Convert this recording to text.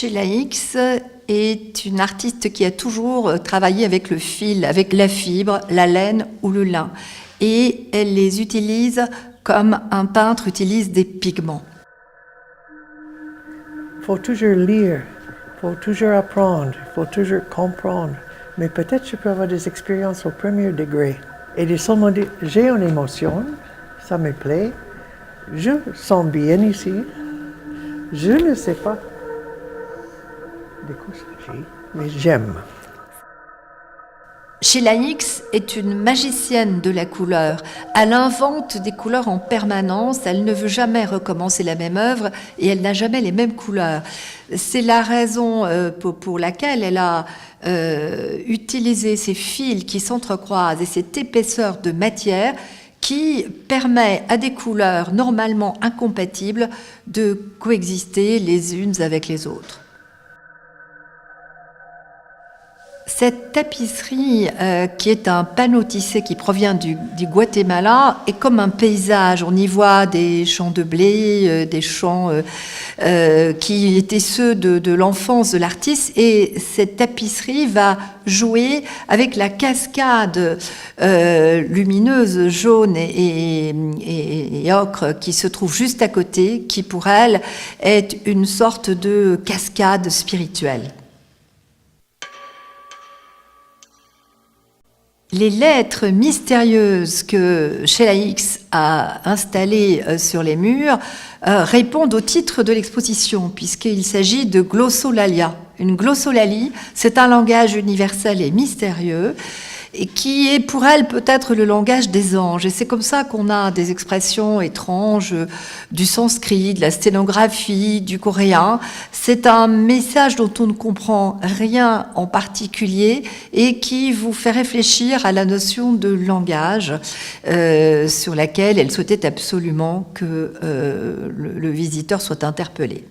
Sheila Hicks est une artiste qui a toujours travaillé avec le fil, avec la fibre, la laine ou le lin. Et elle les utilise comme un peintre utilise des pigments. Il faut toujours lire, il faut toujours apprendre, il faut toujours comprendre. Mais peut-être je peux avoir des expériences au premier degré. Et de seulement dire, j'ai une émotion, ça me plaît, je sens bien ici, je ne sais pas de quoi il s'agit, mais j'aime. Sheila Hicks est une magicienne de la couleur. Elle invente des couleurs en permanence, elle ne veut jamais recommencer la même œuvre et elle n'a jamais les mêmes couleurs. C'est la raison pour laquelle elle a utilisé ces fils qui s'entrecroisent et cette épaisseur de matière qui permet à des couleurs normalement incompatibles de coexister les unes avec les autres. Cette tapisserie, qui est un panneau tissé qui provient du Guatemala, est comme un paysage. On y voit des champs de blé, des champs qui étaient ceux de l'enfance de l'artiste. Et cette tapisserie va jouer avec la cascade lumineuse, jaune et ocre qui se trouve juste à côté, qui pour elle est une sorte de cascade spirituelle. Les lettres mystérieuses que Sheila Hicks a installées sur les murs répondent au titre de l'exposition, puisqu'il s'agit de glossolalia. Une glossolalie, c'est un langage universel et mystérieux, et qui est pour elle peut-être le langage des anges. Et c'est comme ça qu'on a des expressions étranges du sanskrit, de la sténographie, du coréen. C'est un message dont on ne comprend rien en particulier et qui vous fait réfléchir à la notion de langage sur laquelle elle souhaitait absolument que le visiteur soit interpellé.